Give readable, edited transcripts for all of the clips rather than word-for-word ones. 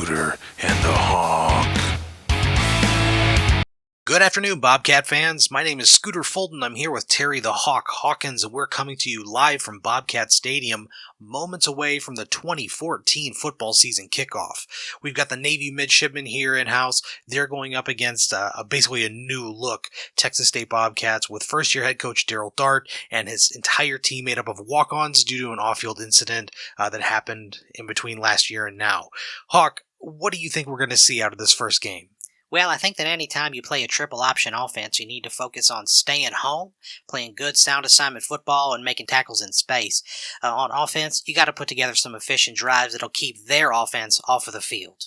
Scooter and the Hawk. Good afternoon, Bobcat fans. My name is Scooter Fulton. I'm here with Terry the Hawk Hawkins, and we're coming to you live from Bobcat Stadium, moments away from the 2014 football season kickoff. We've got the Navy midshipmen here in-house. They're going up against basically a new-look Texas State Bobcats with first-year head coach Daryl Dart and his entire team made up of walk-ons due to an off-field incident that happened in between last year and now. Hawk, what do you think we're going to see out of this first game? Well, I think that any time you play a triple option offense, you need to focus on staying home, playing good sound assignment football, and making tackles in space. On offense, you got to put together some efficient drives that'll keep their offense off of the field.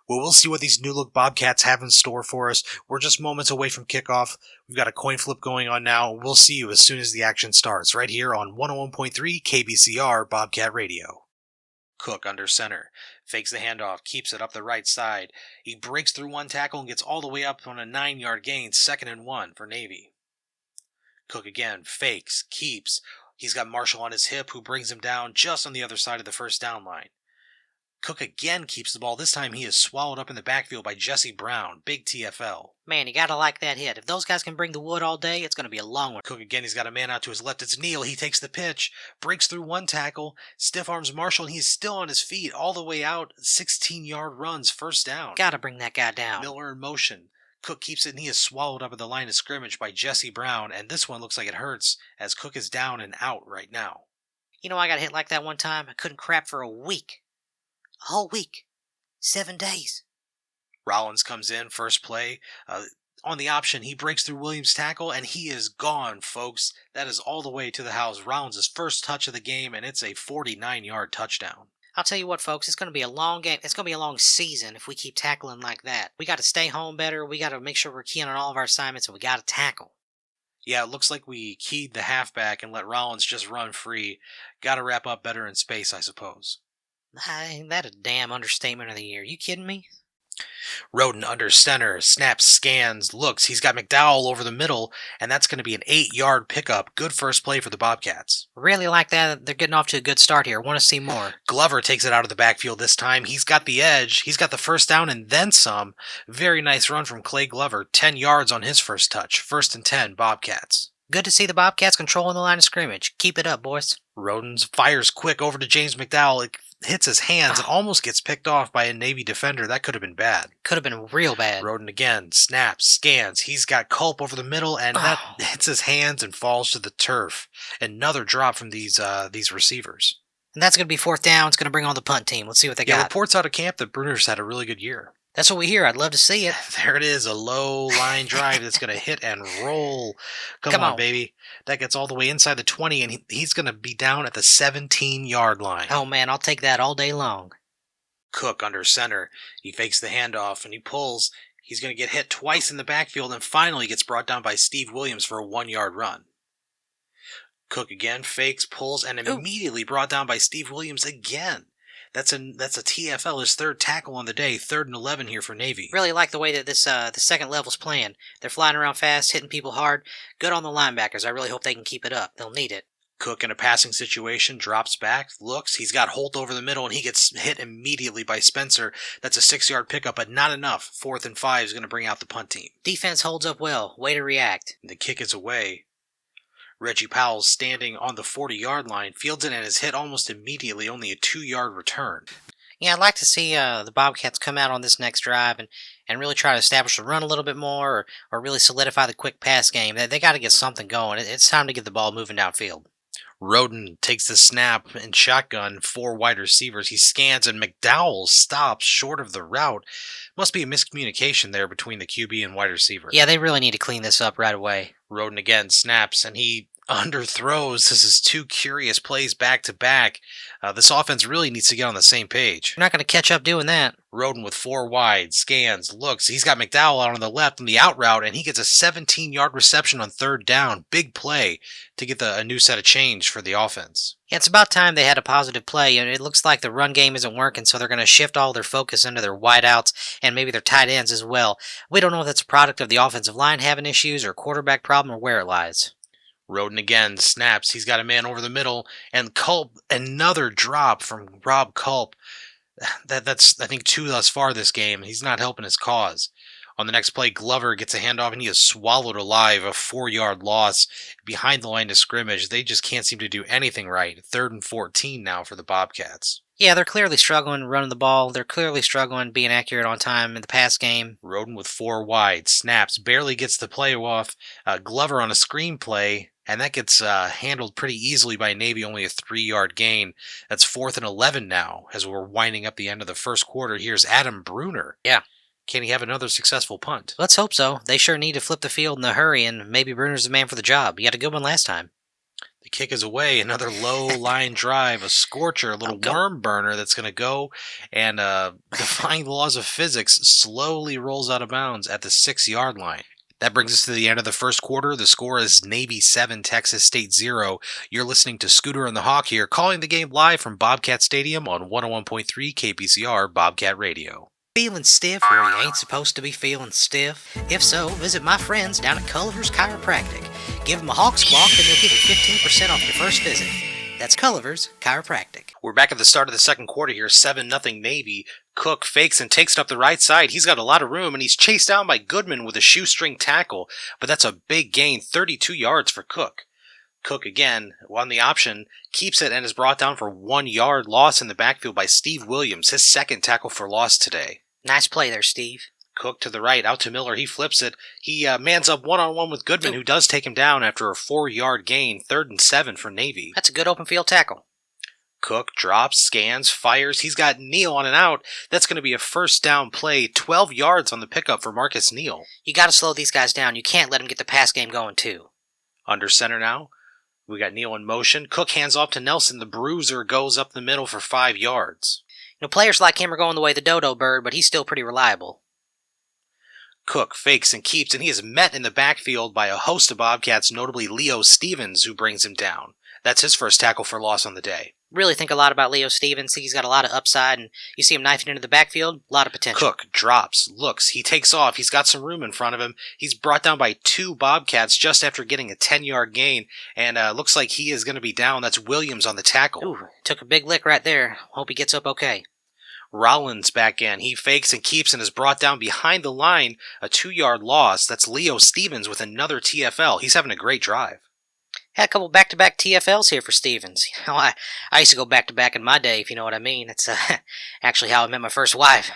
Well, we'll see what these new-look Bobcats have in store for us. We're just moments away from kickoff. We've got a coin flip going on now. We'll see you as soon as the action starts, right here on 101.3 KBCR Bobcat Radio. Cook under center. Fakes the handoff, keeps it up the right side. He breaks through one tackle and gets all the way up on a 9-yard gain, 2nd and 1 for Navy. Cook again, fakes, keeps. He's got Marshall on his hip, who brings him down just on the other side of the first down line. Cook again keeps the ball. This time he is swallowed up in the backfield by Jesse Brown, big TFL. Man, you gotta like that hit. If those guys can bring the wood all day, it's gonna be a long one. Cook again, he's got a man out to his left. It's Neal. He takes the pitch, breaks through one tackle, stiff arms Marshall, and he's still on his feet all the way out. 16-yard runs, first down. Gotta bring that guy down. Miller in motion. Cook keeps it, and he is swallowed up at the line of scrimmage by Jesse Brown, and this one looks like it hurts as Cook is down and out right now. You know, I got hit like that one time. I couldn't crap for a week. A whole week. 7 days. Rollins comes in, first play. On the option, he breaks through Williams' tackle, and he is gone, folks. That is all the way to the house. Rollins' first touch of the game, and it's a 49-yard touchdown. I'll tell you what, folks, it's going to be a long game. It's going to be a long season if we keep tackling like that. We got to stay home better. We got to make sure we're keying on all of our assignments, and we got to tackle. Yeah, it looks like we keyed the halfback and let Rollins just run free. Got to wrap up better in space, I suppose. Ain't that a damn understatement of the year? You kidding me? Roden under center, snaps, scans, looks. He's got McDowell over the middle, and that's going to be an 8-yard pickup. Good first play for the Bobcats. Really like that. They're getting off to a good start here. Want to see more. Glover takes it out of the backfield this time. He's got the edge. He's got the first down and then some. Very nice run from Clay Glover. 10 yards on his first touch. 1st and 10, Bobcats. Good to see the Bobcats controlling the line of scrimmage. Keep it up, boys. Roden fires quick over to James McDowell. It hits his hands and almost gets picked off by a Navy defender. That could have been bad. Could have been real bad. Roden again, snaps, scans. He's got Culp over the middle, and that hits his hands and falls to the turf. Another drop from these receivers. And that's going to be 4th down. It's going to bring on the punt team. Let's see what they got. Reports out of camp that Bruner's had a really good year. That's what we hear. I'd love to see it. There it is, a low line drive that's going to hit and roll. Come on, baby. That gets all the way inside the 20, and he's going to be down at the 17-yard line. Oh, man, I'll take that all day long. Cook under center. He fakes the handoff, and he pulls. He's going to get hit twice in the backfield, and finally gets brought down by Steve Williams for a 1-yard run. Cook again, fakes, pulls, and immediately brought down by Steve Williams again. That's a TFL, his 3rd tackle on the day, 3rd and 11 here for Navy. Really like the way that this the second level's playing. They're flying around fast, hitting people hard. Good on the linebackers. I really hope they can keep it up. They'll need it. Cook in a passing situation, drops back, looks. He's got Holt over the middle, and he gets hit immediately by Spencer. That's a 6-yard pickup, but not enough. 4th and 5 is going to bring out the punt team. Defense holds up well. Way to react. The kick is away. Reggie Powell's standing on the 40-yard line, fields it and is hit almost immediately, only a 2-yard return. Yeah, I'd like to see the Bobcats come out on this next drive and really try to establish the run a little bit more or really solidify the quick pass game. They got to get something going. It's time to get the ball moving downfield. Roden takes the snap and shotgun, 4 wide receivers. He scans, and McDowell stops short of the route. Must be a miscommunication there between the QB and wide receiver. Yeah, they really need to clean this up right away. Roden again snaps, and he underthrows. This is 2 curious plays back-to-back. This offense really needs to get on the same page. You're not going to catch up doing that. Roden with 4 wide, scans, looks. He's got McDowell out on the left on the out route, and he gets a 17-yard reception on 3rd down. Big play to get a new set of change for the offense. Yeah, it's about time they had a positive play, and it looks like the run game isn't working, so they're going to shift all their focus into their wideouts and maybe their tight ends as well. We don't know if that's a product of the offensive line having issues or quarterback problem or where it lies. Roden again snaps. He's got a man over the middle, and Culp, another drop from Rob Culp. That's I think 2 thus far this game. He's not helping his cause. On the next play, Glover gets a handoff and he is swallowed alive, a 4-yard loss behind the line of scrimmage. They just can't seem to do anything right. 3rd and 14 now for the Bobcats. Yeah, they're clearly struggling running the ball. They're clearly struggling being accurate on time in the pass game. Roden with 4 wide, snaps, barely gets the play off. Glover on a screen play, and that gets handled pretty easily by Navy, only a 3-yard gain. That's 4th and 11 now, as we're winding up the end of the first quarter. Here's Adam Bruner. Yeah. Can he have another successful punt? Let's hope so. They sure need to flip the field in a hurry, and maybe Bruner's the man for the job. He had a good one last time. The kick is away. Another low line drive, a scorcher, a little worm burner that's going to go and, defying the laws of physics, slowly rolls out of bounds at the 6-yard line. That brings us to the end of the first quarter. The score is Navy 7, Texas State 0. You're listening to Scooter and the Hawk here, calling the game live from Bobcat Stadium on 101.3 KPCR Bobcat Radio. Feeling stiff where you ain't supposed to be feeling stiff? If so, visit my friends down at Culliver's Chiropractic. Give them a hawk squawk and they'll give you 15% off your first visit. That's Culliver's Chiropractic. We're back at the start of the second quarter here, 7-0 Navy. Cook fakes and takes it up the right side. He's got a lot of room, and he's chased down by Goodman with a shoestring tackle, but that's a big gain, 32 yards for Cook. Cook again, on the option, keeps it and is brought down for 1-yard loss in the backfield by Steve Williams, his second tackle for loss today. Nice play there, Steve. Cook to the right, out to Miller. He flips it. He mans up one-on-one with Goodman, who does take him down after a 4-yard gain, 3rd and 7 for Navy. That's a good open field tackle. Cook drops, scans, fires. He's got Neal on and out. That's going to be a first down play, 12 yards on the pickup for Marcus Neal. You got to slow these guys down. You can't let them get the pass game going, too. Under center now. We got Neal in motion. Cook hands off to Nelson. The bruiser goes up the middle for 5 yards. You know, players like him are going the way of the dodo bird, but he's still pretty reliable. Cook fakes and keeps, and he is met in the backfield by a host of Bobcats, notably Leo Stevens, who brings him down. That's his first tackle for loss on the day. Really think a lot about Leo Stevens. Think he's got a lot of upside, and you see him knifing into the backfield, a lot of potential. Cook drops, looks, he takes off. He's got some room in front of him. He's brought down by 2 Bobcats just after getting a 10-yard gain, and looks like he is going to be down. That's Williams on the tackle. Ooh, took a big lick right there. Hope he gets up okay. Rollins back in. He fakes and keeps and is brought down behind the line. A 2-yard loss. That's Leo Stevens with another TFL. He's having a great drive. Had a couple back-to-back TFLs here for Stevens. You know, I used to go back-to-back in my day, if you know what I mean. It's actually how I met my first wife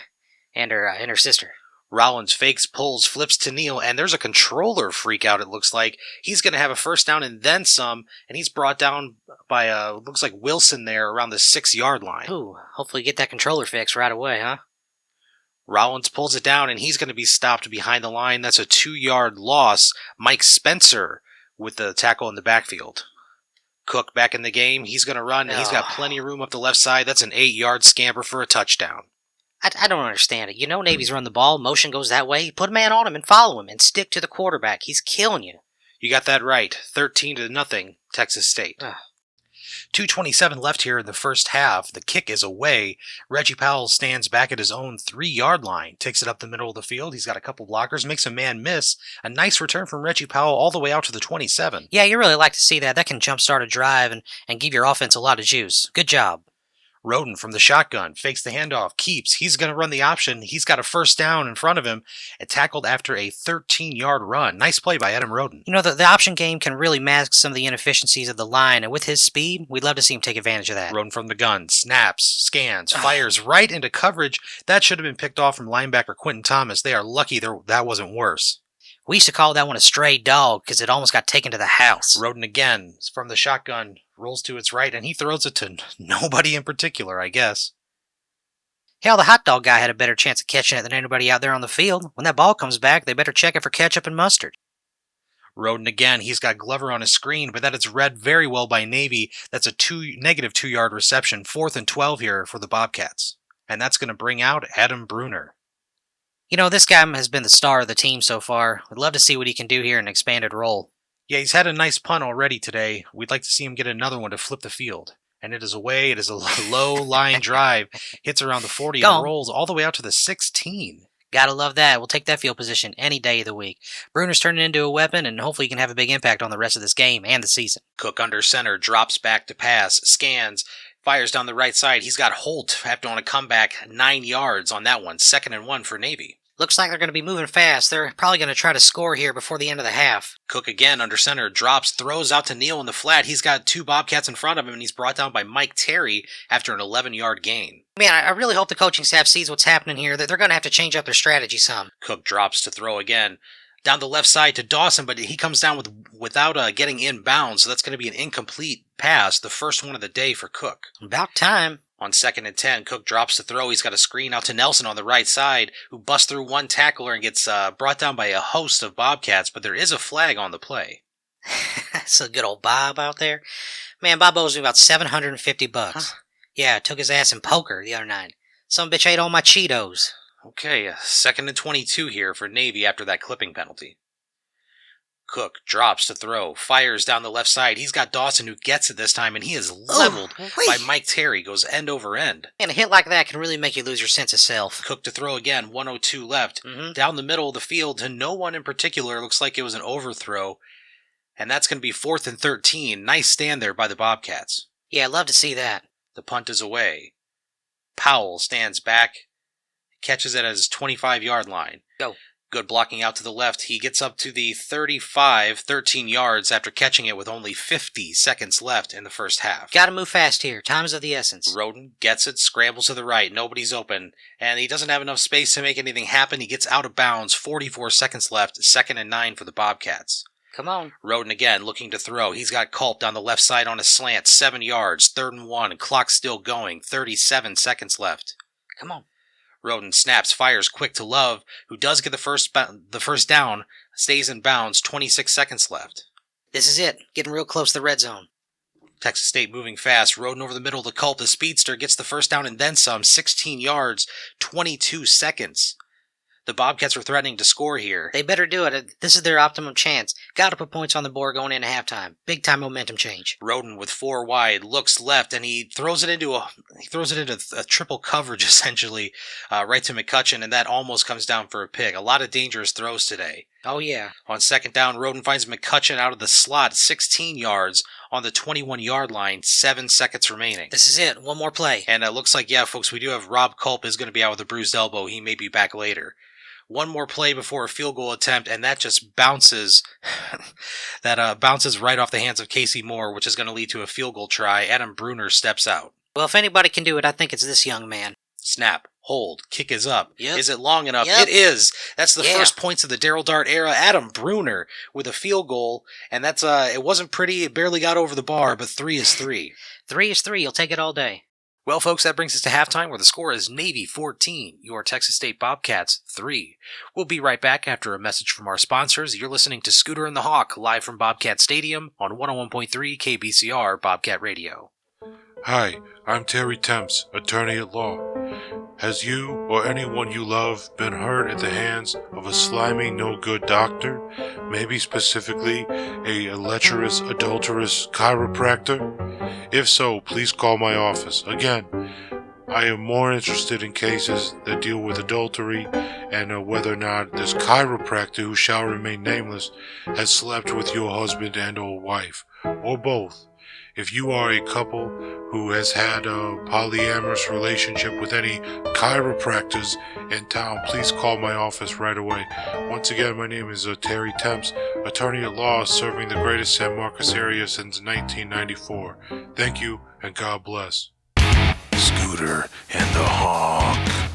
and her sister. Rollins fakes, pulls, flips to Neal, and there's a controller freak out, it looks like. He's going to have a first down and then some, and he's brought down by, looks like Wilson there around the 6-yard line. Ooh, hopefully get that controller fixed right away, huh? Rollins pulls it down, and he's going to be stopped behind the line. That's a 2-yard loss. Mike Spencer with the tackle in the backfield. Cook back in the game. He's going to run, and he's got plenty of room up the left side. That's an 8-yard scamper for a touchdown. I don't understand it. You know Navy's run the ball. Motion goes that way. Put a man on him and follow him and stick to the quarterback. He's killing you. You got that right. 13-0, Texas State. 2:27 left here in the first half. The kick is away. Reggie Powell stands back at his own 3-yard line, takes it up the middle of the field. He's got a couple blockers, makes a man miss. A nice return from Reggie Powell all the way out to the 27. Yeah, you really like to see that. That can jumpstart a drive and give your offense a lot of juice. Good job. Roden from the shotgun, fakes the handoff, keeps. He's going to run the option. He's got a first down in front of him and tackled after a 13-yard run. Nice play by Adam Roden. You know, the option game can really mask some of the inefficiencies of the line, and with his speed, we'd love to see him take advantage of that. Roden from the gun, snaps, scans, fires right into coverage. That should have been picked off from linebacker Quentin Thomas. They are lucky that wasn't worse. We used to call that one a stray dog because it almost got taken to the house. Roden again from the shotgun, rolls to its right, and he throws it to nobody in particular, I guess. Hell, the hot dog guy had a better chance of catching it than anybody out there on the field. When that ball comes back, they better check it for ketchup and mustard. Roden again. He's got Glover on his screen, but that is read very well by Navy. That's a negative 2-yard reception. 4th and 12 here for the Bobcats. And that's going to bring out Adam Bruner. You know, this guy has been the star of the team so far. We'd love to see what he can do here in an expanded role. Yeah, he's had a nice punt already today. We'd like to see him get another one to flip the field. And it is away. It is a low line drive. Hits around the 40 and rolls all the way out to the 16. Gotta love that. We'll take that field position any day of the week. Bruner's turning into a weapon, and hopefully he can have a big impact on the rest of this game and the season. Cook under center, drops back to pass, scans, Fires down the right side. He's got Holt after on a comeback, 9 yards on that one. 2nd and 1 for Navy. Looks like they're going to be moving fast. They're probably going to try to score here before the end of the half. Cook again under center, drops, throws out to Neal in the flat. He's got 2 Bobcats in front of him, and he's brought down by Mike Terry after an 11-yard gain. Man, I really hope the coaching staff sees what's happening here, that they're going to have to change up their strategy some. Cook drops to throw again. Down the left side to Dawson, but he comes down without getting inbound, so that's going to be an incomplete pass, the first one of the day for Cook. About time. On 2nd and 10, Cook drops to throw. He's got a screen out to Nelson on the right side, who busts through one tackler and gets brought down by a host of Bobcats, but there is a flag on the play. That's a good old Bob out there. Man, Bob owes me about $750. Huh? Yeah, took his ass in poker the other night. Some bitch ate all my Cheetos. Okay, 2nd and 22 here for Navy after that clipping penalty. Cook drops to throw, fires down the left side. He's got Dawson who gets it this time, and he is leveled by Mike Terry. Goes end over end. And a hit like that can really make you lose your sense of self. Cook to throw again, 102 left. Down the middle of the field to no one in particular. Looks like it was an overthrow. And that's going to be 4th and 13. Nice stand there by the Bobcats. Yeah, I'd love to see that. The punt is away. Powell stands back, catches it at his 25-yard line. Go. Good blocking out to the left. He gets up to the 35, 13 yards after catching it with only 50 seconds left in the first half. Gotta move fast here. Time is of the essence. Roden gets it, scrambles to the right. Nobody's open. And he doesn't have enough space to make anything happen. He gets out of bounds. 44 seconds left. 2nd and 9 for the Bobcats. Come on. Roden again looking to throw. He's got Culp down the left side on a slant. 7 yards. 3rd and 1. Clock still going. 37 seconds left. Come on. Roden snaps, fires quick to Love, who does get the first down, stays in bounds, 26 seconds left. This is it, getting real close to the red zone. Texas State moving fast, Roden over the middle to Culp, the speedster, gets the first down and then some, 16 yards, 22 seconds. The Bobcats were threatening to score here. They better do it. This is their optimum chance. Got to put points on the board going into halftime. Big time momentum change. Roden with 4 wide looks left and he throws it into a triple coverage essentially, right to McCutcheon, and that almost comes down for a pick. A lot of dangerous throws today. Oh yeah. On 2nd down, Roden finds McCutcheon out of the slot, 16 yards on the 21-yard line. 7 seconds remaining. This is it. One more play. And it looks like, yeah, folks, we do have Rob Culp is going to be out with a bruised elbow. He may be back later. One more play before a field goal attempt, and that just bounces. Bounces right off the hands of Casey Moore, which is going to lead to a field goal try. Adam Bruner steps out. Well, if anybody can do it, I think it's this young man. Snap, hold, kick is up. Yep. Is it long enough? Yep. It is. That's the first points of the Daryl Dart era. Adam Bruner with a field goal, and that's it wasn't pretty. It barely got over the bar, but 3 is 3. 3 is 3. You'll take it all day. Well, folks, that brings us to halftime, where the score is Navy 14, your Texas State Bobcats 3. We'll be right back after a message from our sponsors. You're listening to Scooter and the Hawk, live from Bobcat Stadium on 101.3 KBCR Bobcat Radio. Hi, I'm Terry Temps, attorney at law. Has you or anyone you love been hurt at the hands of a slimy, no-good doctor? Maybe specifically a lecherous, adulterous chiropractor? If so, please call my office. Again, I am more interested in cases that deal with adultery and whether or not this chiropractor, who shall remain nameless, has slept with your husband and or wife, or both. If you are a couple who has had a polyamorous relationship with any chiropractors in town, please call my office right away. Once again, my name is Terry Temps, attorney at law, serving the greater San Marcos area since 1994. Thank you, and God bless. Scooter and the Hawk.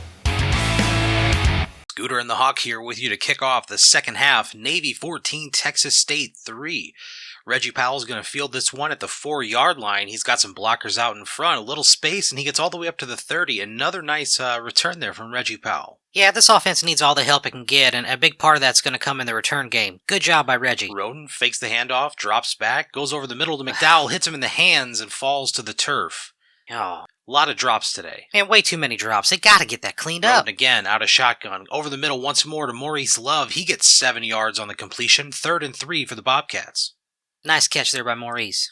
Scooter and the Hawk here with you to kick off the second half. Navy 14, Texas State 3. Reggie Powell's going to field this one at the 4-yard line. He's got some blockers out in front, a little space, and he gets all the way up to the 30. Another nice return there from Reggie Powell. Yeah, this offense needs all the help it can get, and a big part of that's going to come in the return game. Good job by Reggie. Roden fakes the handoff, drops back, goes over the middle to McDowell, hits him in the hands, and falls to the turf. Oh. A lot of drops today. Man, way too many drops. They got to get that cleaned up. Roden again, out of shotgun. Over the middle once more to Maurice Love. He gets 7 yards on the completion. 3rd and 3 for the Bobcats. Nice catch there by Maurice.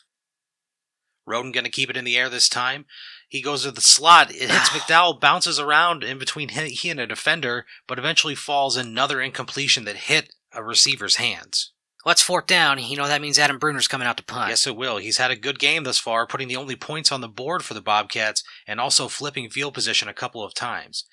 Roden going to keep it in the air this time. He goes to the slot. It hits McDowell, bounces around in between he and a defender, but eventually falls. Another incompletion that hit a receiver's hands. What's fourth down? You know that means Adam Bruner's coming out to punt. Yes, it will. He's had a good game thus far, putting the only points on the board for the Bobcats and also flipping field position a couple of times.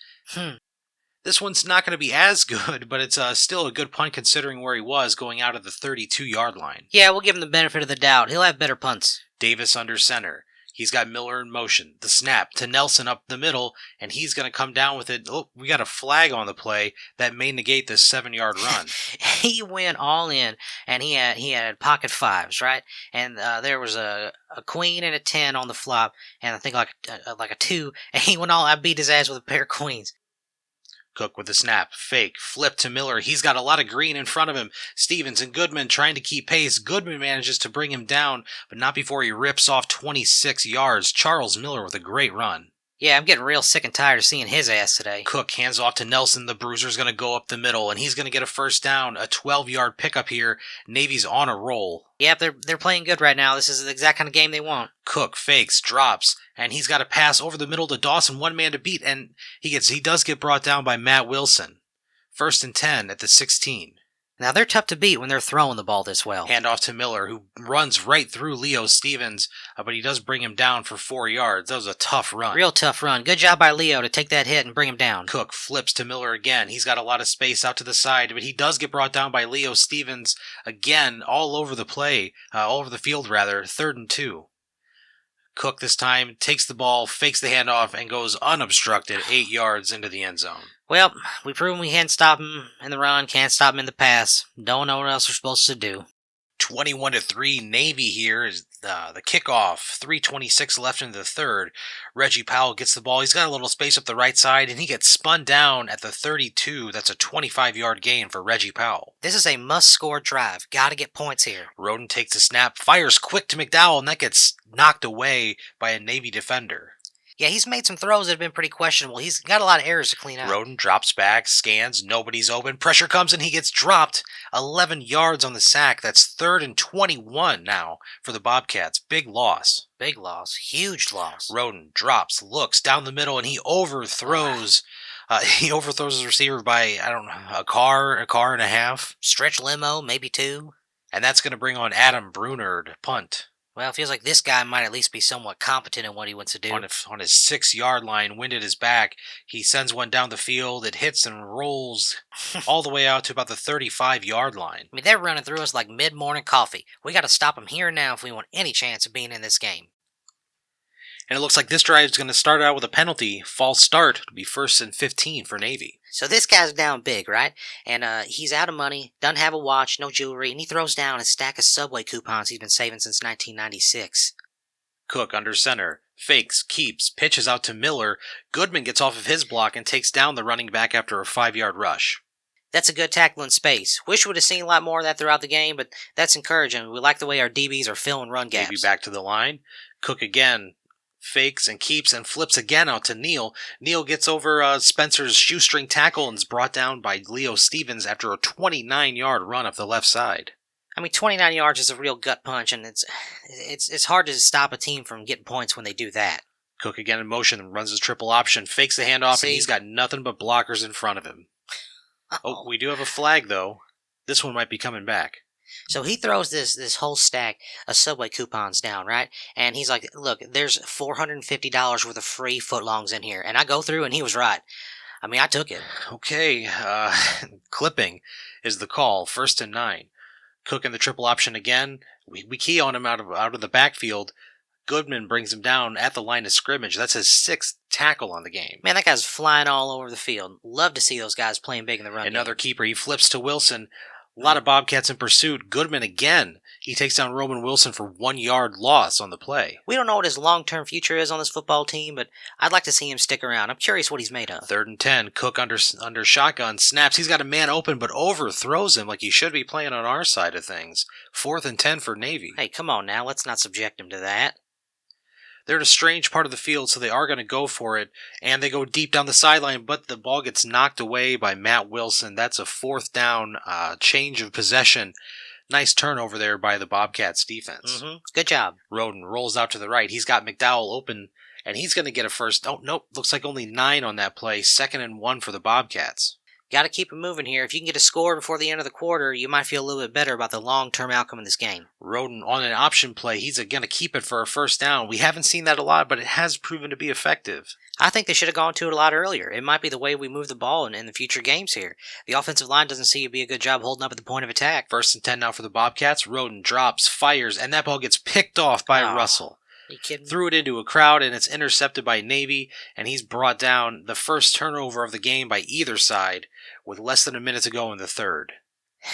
This one's not going to be as good, but it's still a good punt considering where he was going out of the 32-yard line. Yeah, we'll give him the benefit of the doubt. He'll have better punts. Davis under center. He's got Miller in motion. The snap to Nelson up the middle, and he's going to come down with it. Oh, we got a flag on the play that may negate this 7-yard run. He went all in, and he had pocket fives, right? And there was a queen and a 10 on the flop, and I think like a 2, and he went all. I beat his ass with a pair of queens. Cook with the snap, fake, flip to Miller. He's got a lot of green in front of him. Stevens and Goodman trying to keep pace. Goodman manages to bring him down, but not before he rips off 26 yards. Charles Miller with a great run. Yeah, I'm getting real sick and tired of seeing his ass today. Cook hands off to Nelson. The Bruiser's going to go up the middle, and he's going to get a first down. A 12-yard pickup here. Navy's on a roll. Yep, they're playing good right now. This is the exact kind of game they want. Cook fakes, drops, and he's got a pass over the middle to Dawson, one man to beat, and he does get brought down by Matt Wilson. 1st and 10 at the 16. Now, they're tough to beat when they're throwing the ball this well. Hand off to Miller, who runs right through Leo Stevens, but he does bring him down for 4 yards. That was a tough run. Real tough run. Good job by Leo to take that hit and bring him down. Cook flips to Miller again. He's got a lot of space out to the side, but he does get brought down by Leo Stevens again, all over the play, all over the field rather. 3rd and 2. Cook this time takes the ball, fakes the handoff, and goes unobstructed 8 yards into the end zone. Well, we proved we can't stop him in the run, can't stop him in the pass. Don't know what else we're supposed to do. 21-3 Navy here is the kickoff. 3:26 left in the third. Reggie Powell gets the ball. He's got a little space up the right side, and he gets spun down at the 32. That's a 25-yard gain for Reggie Powell. This is a must-score drive. Got to get points here. Roden takes a snap, fires quick to McDowell, and that gets knocked away by a Navy defender. Yeah, he's made some throws that have been pretty questionable. He's got a lot of errors to clean up. Roden drops back, scans, nobody's open. Pressure comes and he gets dropped. 11 yards on the sack. That's 3rd and 21 now for the Bobcats. Big loss. Big loss. Huge loss. Roden drops, looks down the middle, and he overthrows. He overthrows his receiver by, I don't know, a car and a half. Stretch limo, maybe 2. And that's going to bring on Adam Bruner to punt. Well, it feels like this guy might at least be somewhat competent in what he wants to do. On his 6-yard line, wind at his back, he sends one down the field. It hits and rolls all the way out to about the 35-yard line. I mean, they're running through us like mid-morning coffee. We got to stop them here and now if we want any chance of being in this game. And it looks like this drive is going to start out with a penalty. False start. It'll be 1st and 15 for Navy. So this guy's down big, right? And he's out of money, doesn't have a watch, no jewelry, and he throws down a stack of Subway coupons he's been saving since 1996. Cook under center. Fakes, keeps, pitches out to Miller. Goodman gets off of his block and takes down the running back after a 5-yard rush. That's a good tackle in space. Wish we would have seen a lot more of that throughout the game, but that's encouraging. We like the way our DBs are filling run gaps. Maybe back to the line. Cook again. Fakes and keeps and flips again out to Neal. Neal gets over Spencer's shoestring tackle and is brought down by Leo Stevens after a 29-yard run up the left side. I mean, 29 yards is a real gut punch, and it's hard to stop a team from getting points when they do that. Cook again in motion, runs his triple option, fakes the handoff, and he's got nothing but blockers in front of him. Oh, we do have a flag, though. This one might be coming back. So he throws this whole stack of Subway coupons down, right? And he's like, look, there's $450 worth of free footlongs in here. And I go through, and he was right. I mean, I took it. Okay, clipping is the call. 1st and 9. Cook in the triple option again. We key on him out of the backfield. Goodman brings him down at the line of scrimmage. That's his 6th tackle on the game. Man, that guy's flying all over the field. Love to see those guys playing big in the run Another game. keeper. He flips to Wilson. A lot of Bobcats in pursuit. Goodman again. He takes down Roman Wilson for 1-yard loss on the play. We don't know what his long-term future is on this football team, but I'd like to see him stick around. I'm curious what he's made of. 3rd and 10. Cook under shotgun. Snaps. He's got a man open, but overthrows him like he should be playing on our side of things. 4th and 10 for Navy. Hey, come on now. Let's not subject him to that. They're in a strange part of the field, so they are going to go for it, and they go deep down the sideline, but the ball gets knocked away by Matt Wilson. That's a 4th down change of possession. Nice turnover there by the Bobcats defense. Mm-hmm. Good job. Roden rolls out to the right. He's got McDowell open, and he's going to get a first. Oh, nope. Looks like only 9 on that play. 2nd and 1 for the Bobcats. Got to keep it moving here. If you can get a score before the end of the quarter, you might feel a little bit better about the long-term outcome of this game. Roden on an option play. He's going to keep it for a first down. We haven't seen that a lot, but it has proven to be effective. I think they should have gone to it a lot earlier. It might be the way we move the ball in the future games here. The offensive line doesn't seem to be a good job holding up at the point of attack. 1st and 10 now for the Bobcats. Roden drops, fires, and that ball gets picked off by Russell. Are you kidding me? Threw it into a crowd, and it's intercepted by Navy, and he's brought down the first turnover of the game by either side with less than a minute to go in the third.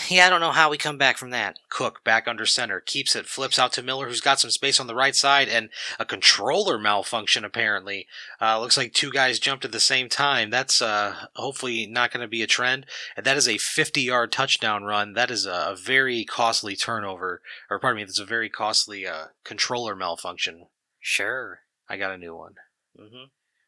Yeah, I don't know how we come back from that. Cook back under center, keeps it, flips out to Miller, who's got some space on the right side, and a controller malfunction apparently. Looks like 2 guys jumped at the same time. That's hopefully not going to be a trend. And that is a 50-yard touchdown run. That is a very costly turnover. Or pardon me, that's a very costly controller malfunction. Sure. I got a new one. Mm-hmm.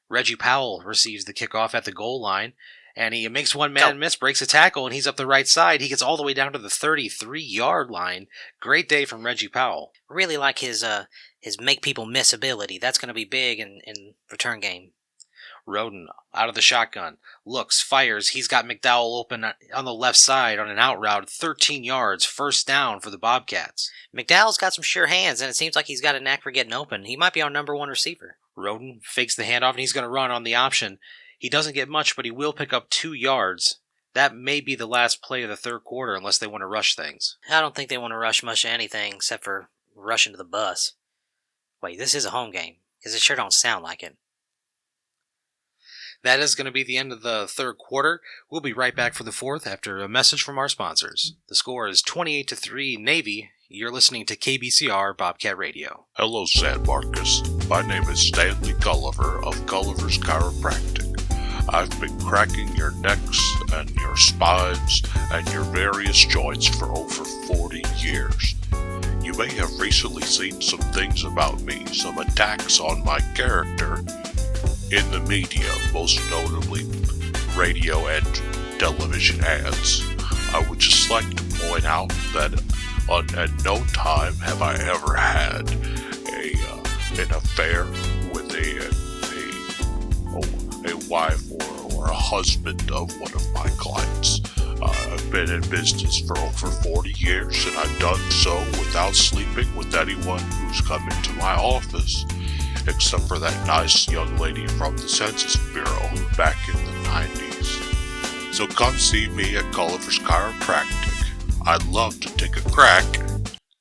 Reggie Powell receives the kickoff at the goal line. And he makes one man miss, breaks a tackle, and he's up the right side. He gets all the way down to the 33-yard line. Great day from Reggie Powell. Really like his make people miss ability. That's going to be big in return game. Roden out of the shotgun. Looks, fires. He's got McDowell open on the left side on an out route. 13 yards. First down for the Bobcats. McDowell's got some sure hands, and it seems like he's got a knack for getting open. He might be our number 1 receiver. Roden fakes the handoff, and he's going to run on the option. He doesn't get much, but he will pick up 2 yards. That may be the last play of the third quarter unless they want to rush things. I don't think they want to rush much of anything except for rushing to the bus. Wait, this is a home game, because it sure don't sound like it. That is going to be the end of the third quarter. We'll be right back for the fourth after a message from our sponsors. The score is 28-3 Navy. You're listening to KBCR Bobcat Radio. Hello, San Marcos. My name is Stanley Gulliver of Gulliver's Chiropractic. I've been cracking your necks and your spines and your various joints for over 40 years. You may have recently seen some things about me, some attacks on my character in the media, most notably radio and television ads. I would just like to point out that at no time have I ever had an affair with a wife or a husband of one of my clients. I've been in business for over 40 years, and I've done so without sleeping with anyone who's come into my office, except for that nice young lady from the Census Bureau back in the 90s. So come see me at Gulliver's Chiropractic. I'd love to take a crack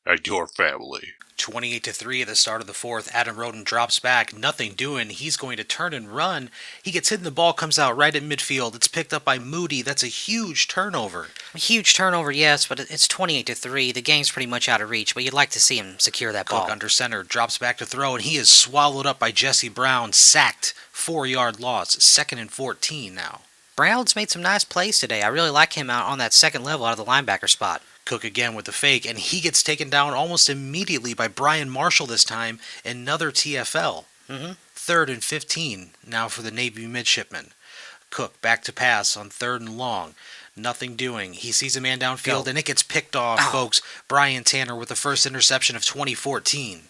at your family. 28-3 at the start of the fourth. Adam Roden drops back, nothing doing. He's going to turn and run. He gets hit and the ball comes out right at midfield. It's picked up by Moody. That's a huge turnover. A huge turnover, yes, but it's 28-3. The game's pretty much out of reach, but you'd like to see him secure that ball. Cook under center, drops back to throw, and he is swallowed up by Jesse Brown, sacked. 4-yard loss, 2nd and 14 now. Brown's made some nice plays today. I really like him out on that second level out of the linebacker spot. Cook again with the fake, and he gets taken down almost immediately by Brian Marshall this time, another TFL. 3rd and 15 now for the Navy midshipman. Cook back to pass on 3rd and long. Nothing doing. He sees a man downfield, and it gets picked off, folks. Brian Tanner with the first interception of 2014.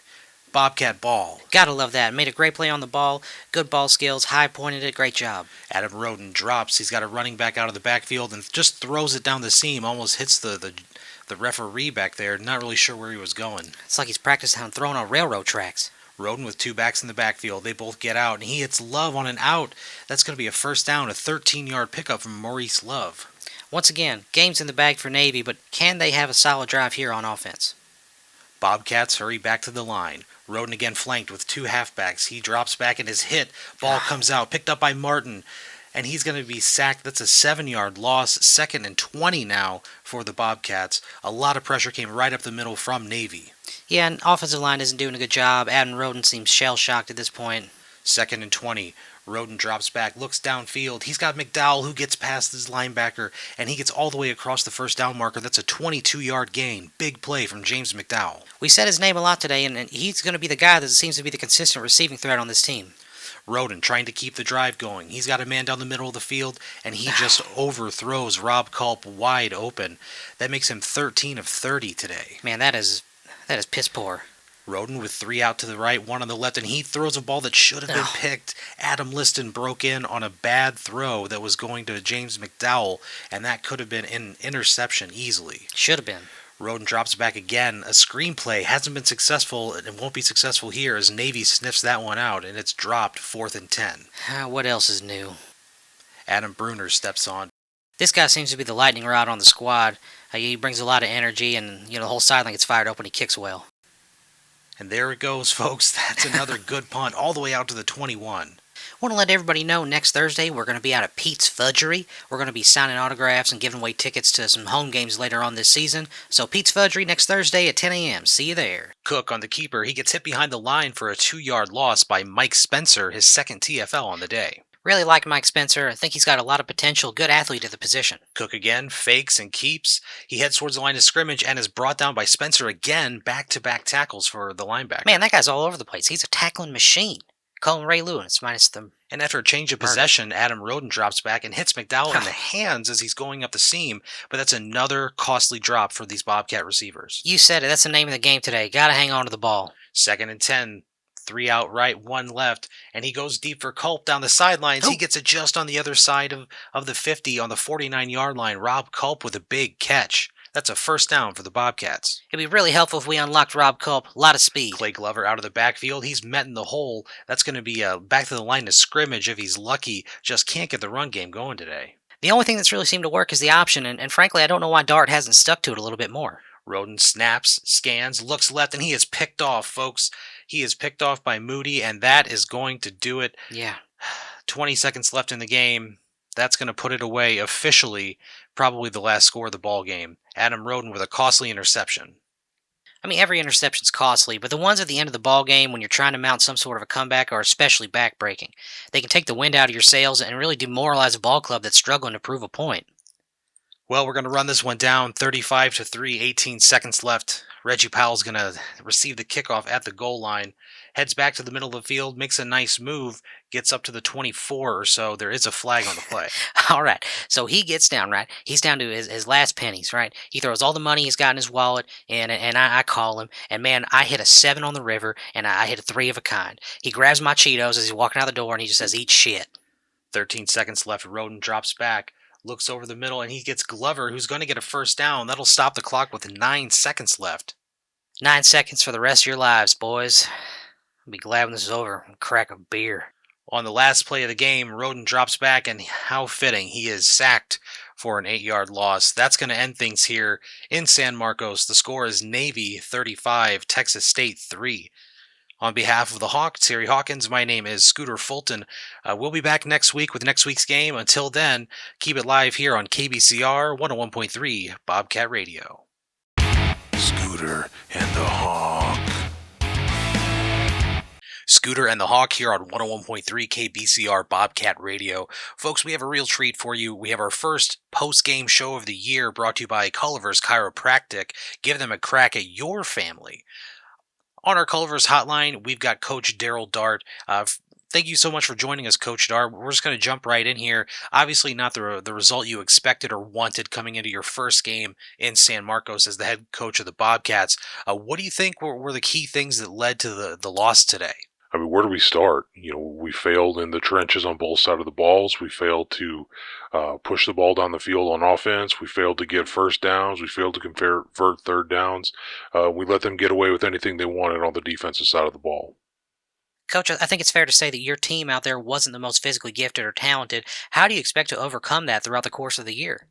Bobcat ball. Gotta love that. Made a great play on the ball. Good ball skills. High pointed it. Great job. Adam Roden drops. He's got a running back out of the backfield and just throws it down the seam. Almost hits the referee back there. Not really sure where he was going. It's like he's practicing on throwing on railroad tracks. Roden with 2 backs in the backfield. They both get out, and he hits Love on an out. That's going to be a first down, a 13-yard pickup from Maurice Love. Once again, game's in the bag for Navy, but can they have a solid drive here on offense? Bobcats hurry back to the line. Roden again flanked with 2 halfbacks. He drops back and is hit. Ball comes out, picked up by Martin, and he's going to be sacked. That's a 7-yard loss. 2nd and 20 now for the Bobcats. A lot of pressure came right up the middle from Navy. Yeah, and offensive line isn't doing a good job. Adam Roden seems shell-shocked at this point. 2nd and 20. Roden drops back, looks downfield. He's got McDowell who gets past his linebacker, and he gets all the way across the first down marker. That's a 22-yard gain. Big play from James McDowell. We said his name a lot today, and he's going to be the guy that seems to be the consistent receiving threat on this team. Roden trying to keep the drive going. He's got a man down the middle of the field, and he just overthrows Rob Culp wide open. That makes him 13 of 30 today. Man, that is piss poor. Roden with 3 out to the right, 1 on the left, and he throws a ball that should have been picked. Adam Liston broke in on a bad throw that was going to James McDowell, and that could have been an interception easily. Should have been. Roden drops back again. A screenplay hasn't been successful and won't be successful here as Navy sniffs that one out, and it's dropped 4th and 10. What else is new? Adam Bruner steps on. This guy seems to be the lightning rod on the squad. He brings a lot of energy, and the whole sideline gets fired up when he kicks well. And there it goes, folks. That's another good punt all the way out to the 21. Want to let everybody know next Thursday we're going to be out at Pete's Fudgery. We're going to be signing autographs and giving away tickets to some home games later on this season. So Pete's Fudgery next Thursday at 10 a.m. See you there. Cook on the keeper. He gets hit behind the line for a 2-yard loss by Mike Spencer, his second TFL on the day. Really like Mike Spencer. I think he's got a lot of potential. Good athlete at the position. Cook again, fakes and keeps. He heads towards the line of scrimmage and is brought down by Spencer again. Back-to-back tackles for the linebacker. Man, that guy's all over the place. He's a tackling machine. Call him Ray Lewis minus the... And after a change of possession, Adam Roden drops back and hits McDowell in the hands as he's going up the seam. But that's another costly drop for these Bobcat receivers. You said it. That's the name of the game today. Gotta hang on to the ball. 2nd and 10. 3 out right, 1 left, and he goes deep for Culp down the sidelines. He gets it just on the other side of the 50 on the 49-yard line. Rob Culp with a big catch. That's a first down for the Bobcats. It'd be really helpful if we unlocked Rob Culp. A lot of speed. Clay Glover out of the backfield. He's met in the hole. That's going to be back to the line of scrimmage if he's lucky. Just can't get the run game going today. The only thing that's really seemed to work is the option, and frankly, I don't know why Dart hasn't stuck to it a little bit more. Roden snaps, scans, looks left, and he is picked off, folks. He is picked off by Moody, and that is going to do it. Yeah. 20 seconds left in the game. That's going to put it away officially, probably the last score of the ball game. Adam Roden with a costly interception. I mean, every interception's costly, but the ones at the end of the ball game when you're trying to mount some sort of a comeback are especially backbreaking. They can take the wind out of your sails and really demoralize a ball club that's struggling to prove a point. Well, we're going to run this one down 35-3, 18 seconds left. Reggie Powell's going to receive the kickoff at the goal line, heads back to the middle of the field, makes a nice move, gets up to the 24 or so. There is a flag on the play. All right, so he gets down, right? He's down to his last pennies, right? He throws all the money he's got in his wallet, and I call him, and man, I hit a 7 on the river, and I hit a 3 of a kind. He grabs my Cheetos as he's walking out the door, and he just says, eat shit. 13 seconds left. Roden drops back. Looks over the middle, and he gets Glover, who's going to get a first down. That'll stop the clock with 9 seconds left. 9 seconds for the rest of your lives, boys. I'll be glad when this is over and crack a beer. On the last play of the game, Roden drops back, and how fitting. He is sacked for an 8-yard loss. That's going to end things here in San Marcos. The score is Navy 35, Texas State 3. On behalf of the Hawks, Terry Hawkins, my name is Scooter Fulton. We'll be back next week with next week's game. Until then, keep it live here on KBCR 101.3 Bobcat Radio. Scooter and the Hawk. Scooter and the Hawk here on 101.3 KBCR Bobcat Radio. Folks, we have a real treat for you. We have our first post-game show of the year brought to you by Culver's Chiropractic. Give them a crack at your family. On our Culver's hotline, we've got Coach Daryl Dart. Thank you so much for joining us, Coach Dart. We're just going to jump right in here. Obviously not the result you expected or wanted coming into your first game in San Marcos as the head coach of the Bobcats. What do you think were the key things that led to the loss today? I mean, where do we start? We failed in the trenches on both sides of the balls. We failed to push the ball down the field on offense. We failed to get first downs. We failed to convert third downs. We let them get away with anything they wanted on the defensive side of the ball. Coach, I think it's fair to say that your team out there wasn't the most physically gifted or talented. How do you expect to overcome that throughout the course of the year?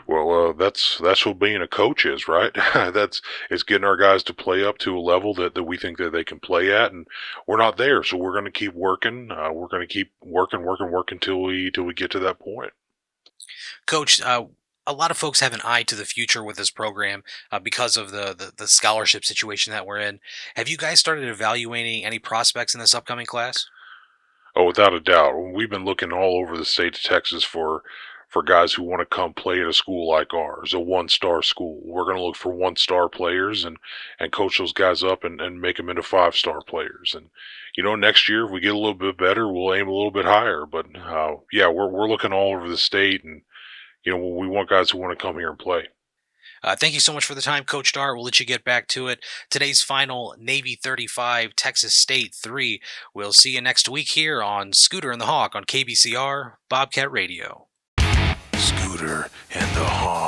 Well, that's what being a coach is, right? It's getting our guys to play up to a level that we think that they can play at, and we're not there. So we're going to keep working. We're going to keep working till we get to that point. Coach, a lot of folks have an eye to the future with this program because of the scholarship situation that we're in. Have you guys started evaluating any prospects in this upcoming class? Oh, without a doubt. We've been looking all over the state of Texas for guys who want to come play at a school like ours, a one-star school. We're going to look for one-star players and coach those guys up and make them into five-star players. And, next year, if we get a little bit better, we'll aim a little bit higher. But, we're looking all over the state, and, we want guys who want to come here and play. Thank you so much for the time, Coach Dart. We'll let you get back to it. Today's final, Navy 35, Texas State 3. We'll see you next week here on Scooter and the Hawk on KBCR Bobcat Radio. Scooter and the Hawk.